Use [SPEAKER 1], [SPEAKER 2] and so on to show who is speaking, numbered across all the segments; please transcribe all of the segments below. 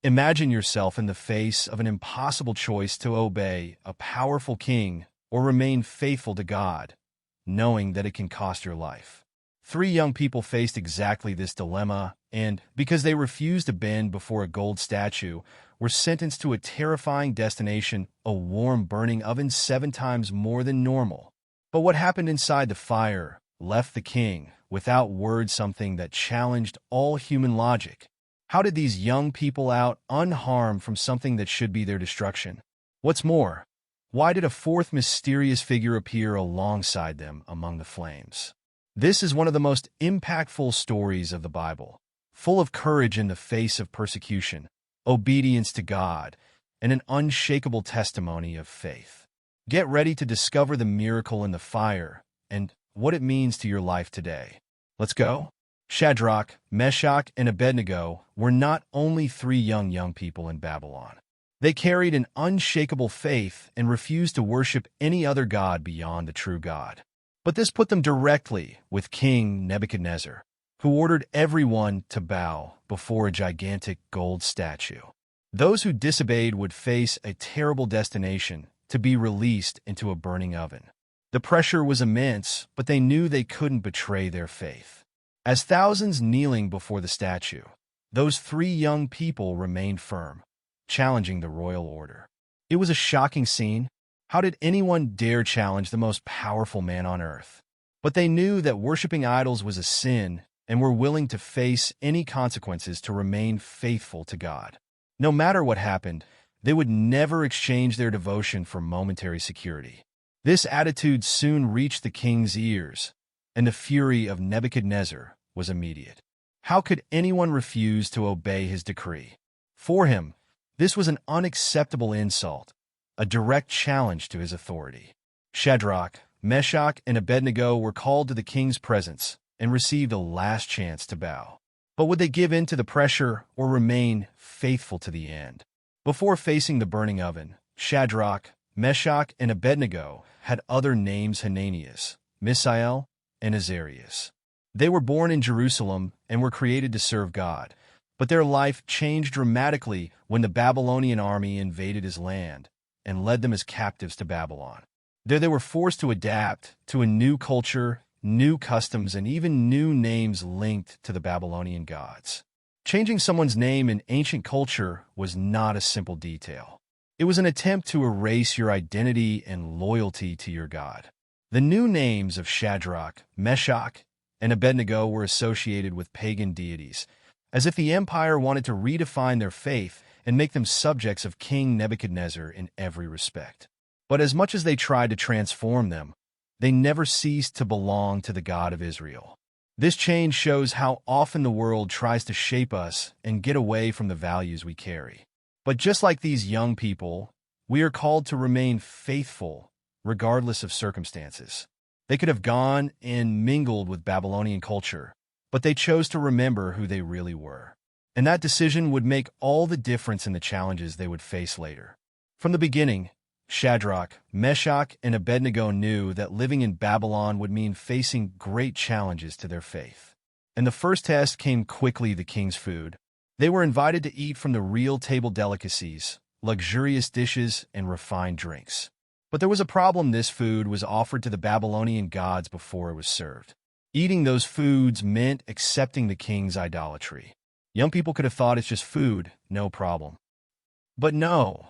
[SPEAKER 1] Imagine yourself in the face of an impossible choice to obey a powerful king or remain faithful to God, knowing that it can cost your life. Three young people faced exactly this dilemma, and because they refused to bend before a gold statue, were sentenced to a terrifying destination, a warm burning oven 7 times more than normal. But what happened inside the fire left the king without words, something that challenged all human logic. How did these young people out unharmed from something that should be their destruction? What's more, why did a fourth mysterious figure appear alongside them among the flames? This is one of the most impactful stories of the Bible, full of courage in the face of persecution, obedience to God, and an unshakable testimony of faith. Get ready to discover the miracle in the fire and what it means to your life today. Let's go. Shadrach, Meshach, and Abednego were not only three young people in Babylon. They carried an unshakable faith and refused to worship any other god beyond the true God. But this put them directly with King Nebuchadnezzar, who ordered everyone to bow before a gigantic gold statue. Those who disobeyed would face a terrible destination, to be released into a burning oven. The pressure was immense, but they knew they couldn't betray their faith. As thousands kneeling before the statue, those three young people remained firm, challenging the royal order. It was a shocking scene. How did anyone dare challenge the most powerful man on earth? But they knew that worshiping idols was a sin and were willing to face any consequences to remain faithful to God. No matter what happened, they would never exchange their devotion for momentary security. This attitude soon reached the king's ears, and the fury of Nebuchadnezzar was immediate. How could anyone refuse to obey his decree? For him, this was an unacceptable insult, a direct challenge to his authority. Shadrach, Meshach, and Abednego were called to the king's presence and received a last chance to bow. But would they give in to the pressure or remain faithful to the end? Before facing the burning oven, Shadrach, Meshach, and Abednego had other names: Hananias, Mishael, and Azarias. They were born in Jerusalem and were created to serve God, but their life changed dramatically when the Babylonian army invaded his land and led them as captives to Babylon. There they were forced to adapt to a new culture, new customs, and even new names linked to the Babylonian gods. Changing someone's name in ancient culture was not a simple detail. It was an attempt to erase your identity and loyalty to your God. The new names of Shadrach, Meshach, and Abednego were associated with pagan deities, as if the empire wanted to redefine their faith and make them subjects of King Nebuchadnezzar in every respect. But as much as they tried to transform them, they never ceased to belong to the God of Israel. This change shows how often the world tries to shape us and get away from the values we carry. But just like these young people, we are called to remain faithful regardless of circumstances. They could have gone and mingled with Babylonian culture, but they chose to remember who they really were. And that decision would make all the difference in the challenges they would face later. From the beginning, Shadrach, Meshach, and Abednego knew that living in Babylon would mean facing great challenges to their faith. And the first test came quickly: the king's food. They were invited to eat from the real table delicacies, luxurious dishes, and refined drinks. But there was a problem: this food was offered to the Babylonian gods before it was served. Eating those foods meant accepting the king's idolatry. Young people could have thought it's just food, no problem. But no.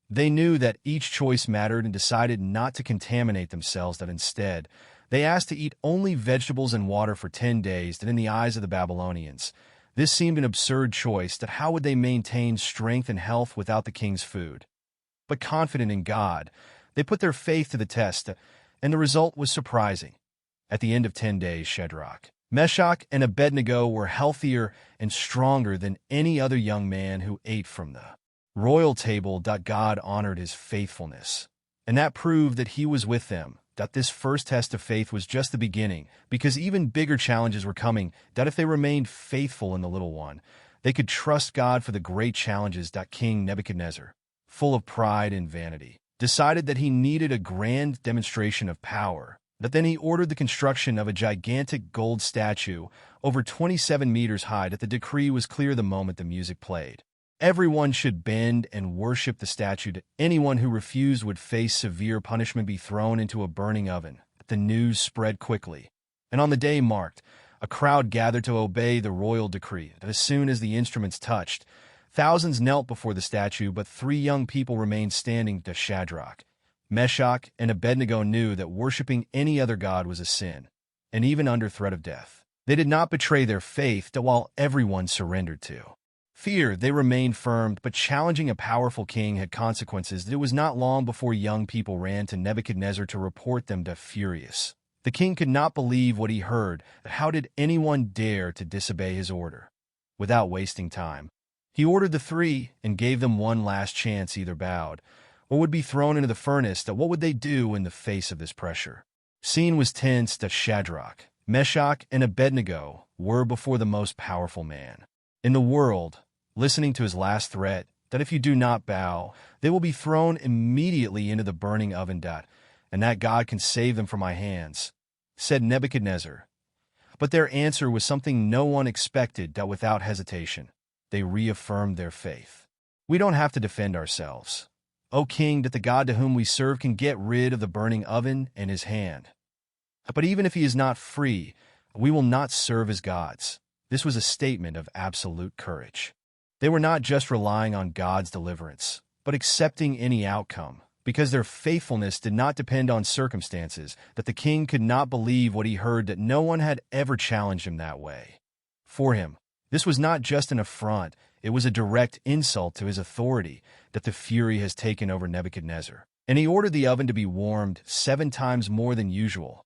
[SPEAKER 1] They knew that each choice mattered and decided not to contaminate themselves, that instead, they asked to eat only vegetables and water for 10 days, that in the eyes of the Babylonians, this seemed an absurd choice, that how would they maintain strength and health without the king's food? But confident in God, they put their faith to the test, and the result was surprising. At the end of 10 days, Shadrach, Meshach, and Abednego were healthier and stronger than any other young man who ate from the royal table. God honored his faithfulness, and that proved that he was with them. This first test of faith was just the beginning, because even bigger challenges were coming. If they remained faithful in the little one, they could trust God for the great challenges. King Nebuchadnezzar, full of pride and vanity, decided that he needed a grand demonstration of power. Then he ordered the construction of a gigantic gold statue over 27 meters high. The decree was clear the moment the music played. Everyone should bend and worship the statue. Anyone who refused would face severe punishment, be thrown into a burning oven. The news spread quickly, and on the day marked, a crowd gathered to obey the royal decree. As soon as the instruments touched, thousands knelt before the statue, but three young people remained standing. Shadrach, Meshach, and Abednego knew that worshiping any other god was a sin, and even under threat of death, they did not betray their faith while everyone surrendered to fear. They remained firm, but challenging a powerful king had consequences. It was not long before young people ran to Nebuchadnezzar to report them to furious. The king could not believe what he heard. How did anyone dare to disobey his order? Without wasting time, he ordered the three and gave them one last chance: either bowed or would be thrown into the furnace. What would they do in the face of this pressure? Scene was tense. Shadrach, Meshach, and Abednego were before the most powerful man in the world, listening to his last threat, that if you do not bow, they will be thrown immediately into the burning oven, and that God can save them from my hands, said Nebuchadnezzar. But their answer was something no one expected. Without hesitation, they reaffirmed their faith. We don't have to defend ourselves, O king, that the God to whom we serve can get rid of the burning oven in his hand. But even if he is not free, we will not serve as gods. This was a statement of absolute courage. They were not just relying on God's deliverance, but accepting any outcome, because their faithfulness did not depend on circumstances. That the king could not believe what he heard, that no one had ever challenged him that way. For him, this was not just an affront, it was a direct insult to his authority. That the fury has taken over Nebuchadnezzar, and he ordered the oven to be warmed 7 times more than usual.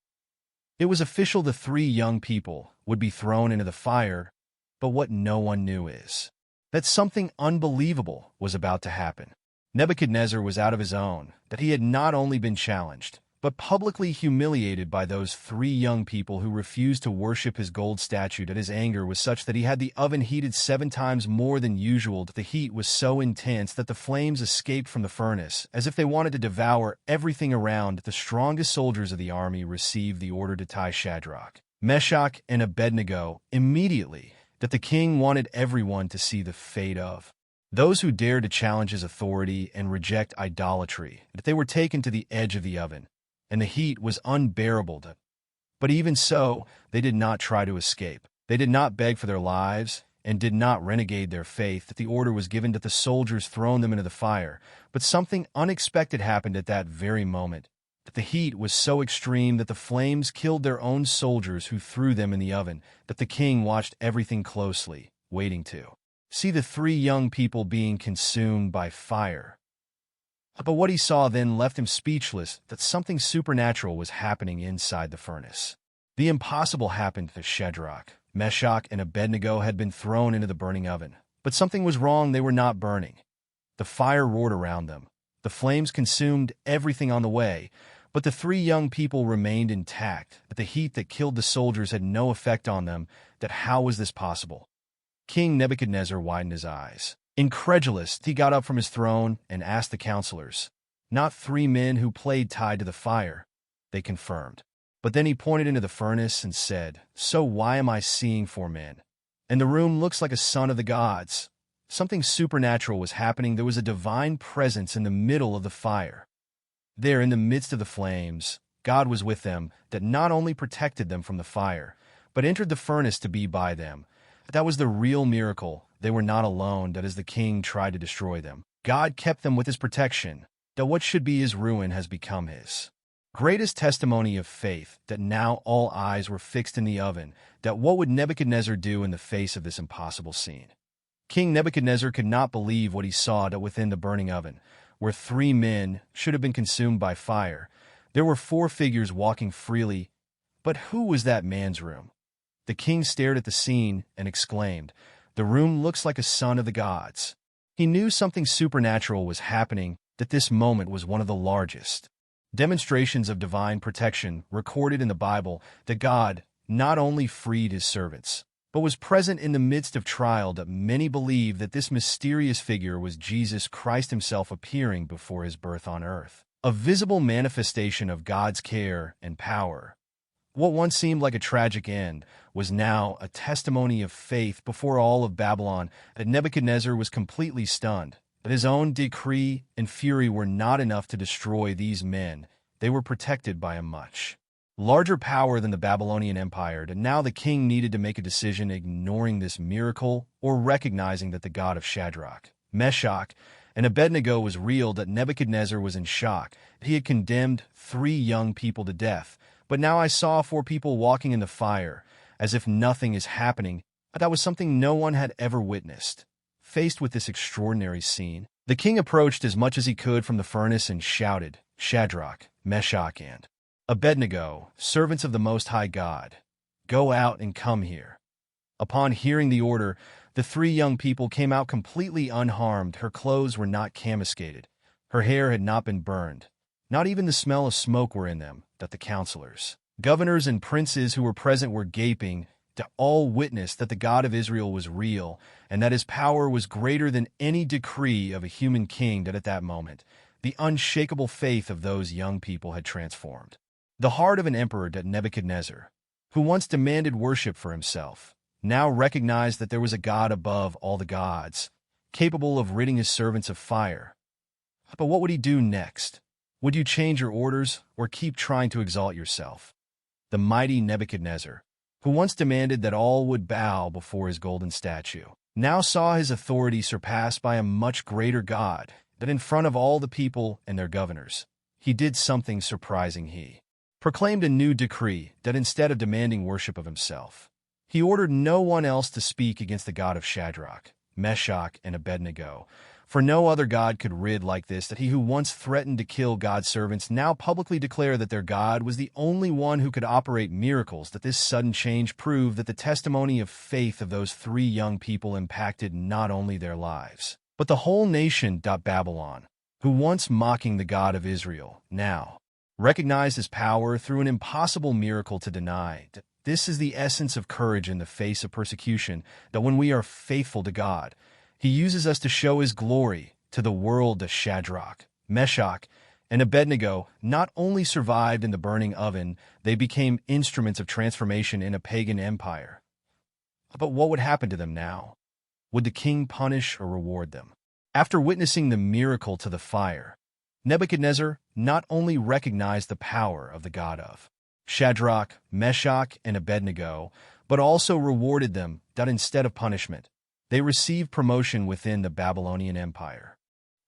[SPEAKER 1] It was official: the three young people would be thrown into the fire, but what no one knew is that something unbelievable was about to happen. Nebuchadnezzar was out of his own, that he had not only been challenged, but publicly humiliated by those three young people who refused to worship his gold statue. That his anger was such that he had the oven heated 7 times more than usual. That the heat was so intense that the flames escaped from the furnace, as if they wanted to devour everything around. The strongest soldiers of the army received the order to tie Shadrach, Meshach, and Abednego immediately. That the king wanted everyone to see the fate of those who dared to challenge his authority and reject idolatry. That they were taken to the edge of the oven, and the heat was unbearable. But even so, they did not try to escape. They did not beg for their lives and did not renegade their faith. That the order was given, that the soldiers thrown them into the fire. But something unexpected happened at that very moment. That the heat was so extreme that the flames killed their own soldiers who threw them in the oven. That the king watched everything closely, waiting to see the three young people being consumed by fire. But what he saw then left him speechless. That something supernatural was happening inside the furnace. The impossible happened. That Shadrach, Meshach, and Abednego had been thrown into the burning oven. But something was wrong. They were not burning. The fire roared around them. The flames consumed everything on the way, but the three young people remained intact. That the heat that killed the soldiers had no effect on them. That how was this possible? King Nebuchadnezzar widened his eyes. Incredulous, he got up from his throne and asked the counselors. Not 3 men who played tied to the fire, they confirmed. But then he pointed into the furnace and said, so why am I seeing 4 men? And the room looks like a son of the gods. Something supernatural was happening. There was a divine presence in the middle of the fire. There, in the midst of the flames, God was with them, that not only protected them from the fire, but entered the furnace to be by them. That was the real miracle. They were not alone. That as the king tried to destroy them, God kept them with his protection. That what should be his ruin has become his greatest testimony of faith. That now all eyes were fixed in the oven. That what would Nebuchadnezzar do in the face of this impossible scene? King Nebuchadnezzar could not believe what he saw. That within the burning oven, where 3 men should have been consumed by fire, there were 4 figures walking freely. But who was that man's room? The king stared at the scene and exclaimed, the room looks like a son of the gods. He knew something supernatural was happening, that this moment was one of the largest demonstrations of divine protection recorded in the Bible. That God not only freed his servants, but was present in the midst of trial. That many believe that this mysterious figure was Jesus Christ himself appearing before his birth on earth, a visible manifestation of God's care and power. What once seemed like a tragic end was now a testimony of faith before all of Babylon, that Nebuchadnezzar was completely stunned, that his own decree and fury were not enough to destroy these men. They were protected by a much larger power than the Babylonian Empire, and now the king needed to make a decision, ignoring this miracle or recognizing that the God of Shadrach, Meshach, and Abednego was real. That Nebuchadnezzar was in shock. He had condemned 3 young people to death, but now I saw 4 people walking in the fire, as if nothing is happening. That was something no one had ever witnessed. Faced with this extraordinary scene, the king approached as much as he could from the furnace and shouted, "Shadrach, Meshach, and Abednego, servants of the Most High God, go out and come here." Upon hearing the order, the 3 young people came out completely unharmed. Her clothes were not camuscated. Her hair had not been burned. Not even the smell of smoke were in them. That the counselors, governors, and princes who were present were gaping. To all witnessed that the God of Israel was real, and that his power was greater than any decree of a human king. That at that moment, the unshakable faith of those young people had transformed the heart of an emperor. That Nebuchadnezzar, who once demanded worship for himself, now recognized that there was a God above all the gods, capable of ridding his servants of fire. But what would he do next? Would you change your orders or keep trying to exalt yourself? The mighty Nebuchadnezzar, who once demanded that all would bow before his golden statue, now saw his authority surpassed by a much greater God. That in front of all the people and their governors, he did something surprising. He proclaimed a new decree that instead of demanding worship of himself, he ordered no one else to speak against the God of Shadrach, Meshach, and Abednego. For no other God could rid like this. That he who once threatened to kill God's servants now publicly declared that their God was the only one who could operate miracles. That this sudden change proved that the testimony of faith of those 3 young people impacted not only their lives, but the whole nation. Babylon, who once mocking the God of Israel, now recognized his power through an impossible miracle to deny. This is the essence of courage in the face of persecution, that when we are faithful to God, he uses us to show his glory to the world. That Shadrach, Meshach, and Abednego not only survived in the burning oven, they became instruments of transformation in a pagan empire. But what would happen to them now? Would the king punish or reward them? After witnessing the miracle to the fire, Nebuchadnezzar not only recognized the power of the God of Shadrach, Meshach, and Abednego, but also rewarded them. That instead of punishment, they received promotion within the Babylonian Empire.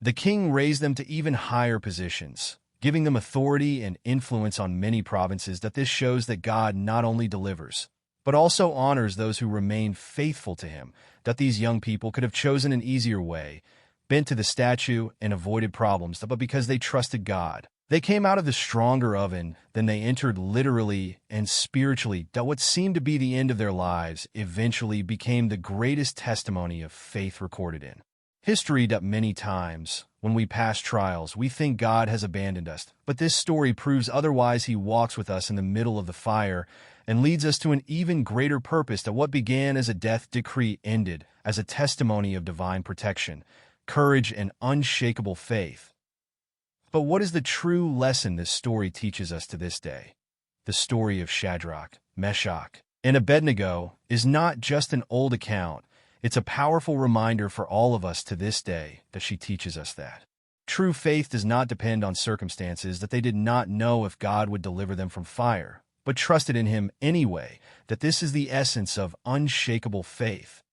[SPEAKER 1] The king raised them to even higher positions, giving them authority and influence on many provinces. That this shows that God not only delivers, but also honors those who remain faithful to him. That these young people could have chosen an easier way, bent to the statue, and avoided problems, but because they trusted God, they came out of the stronger oven than they entered, literally and spiritually. That what seemed to be the end of their lives eventually became the greatest testimony of faith recorded in history. That many times, when we pass trials, we think God has abandoned us, but this story proves otherwise. He walks with us in the middle of the fire and leads us to an even greater purpose. That what began as a death decree ended as a testimony of divine protection, courage, and unshakable faith. But what is the true lesson this story teaches us to this day? The story of Shadrach, Meshach, and Abednego is not just an old account. It's a powerful reminder for all of us to this day. That she teaches us that true faith does not depend on circumstances. That they did not know if God would deliver them from fire, but trusted in him anyway. That this is the essence of unshakable faith.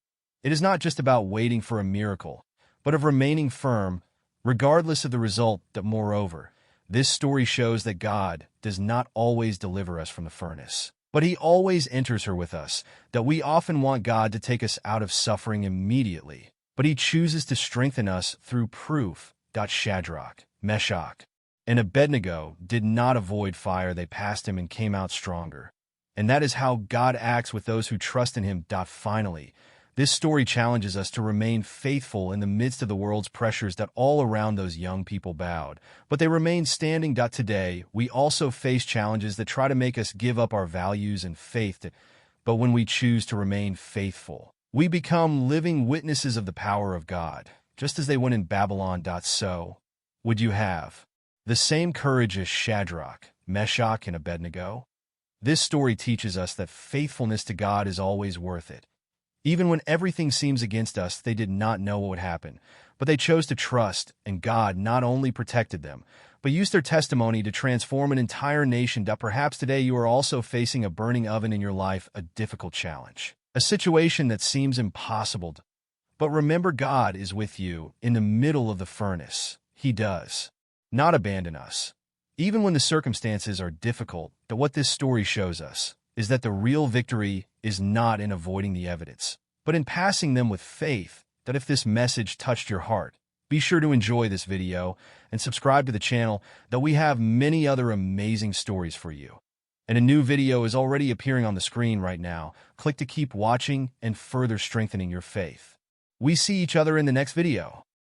[SPEAKER 1] It is not just about waiting for a miracle, but of remaining firm, regardless of the result. That moreover, this story shows that God does not always deliver us from the furnace, but he always enters her with us. That we often want God to take us out of suffering immediately, but he chooses to strengthen us through proof. Shadrach, Meshach, and Abednego did not avoid fire. They passed him and came out stronger. And that is how God acts with those who trust in him. Finally, this story challenges us to remain faithful in the midst of the world's pressures. That all around those young people bowed, but they remained standing. Today, we also face challenges that try to make us give up our values and faith. But when we choose to remain faithful, we become living witnesses of the power of God, just as they went in Babylon. So, would you have the same courage as Shadrach, Meshach, and Abednego? This story teaches us that faithfulness to God is always worth it. Even when everything seems against us, they did not know what would happen, but they chose to trust, and God not only protected them, but used their testimony to transform an entire nation. Perhaps today you are also facing a burning oven in your life, a difficult challenge, a situation that seems impossible. But remember, God is with you in the middle of the furnace. He does not abandon us, even when the circumstances are difficult. But what this story shows us is that the real victory is not in avoiding the evidence, but in passing them with faith. That if this message touched your heart, be sure to enjoy this video and subscribe to the channel, that we have many other amazing stories for you. And a new video is already appearing on the screen right now. Click to keep watching and further strengthening your faith. We see each other in the next video.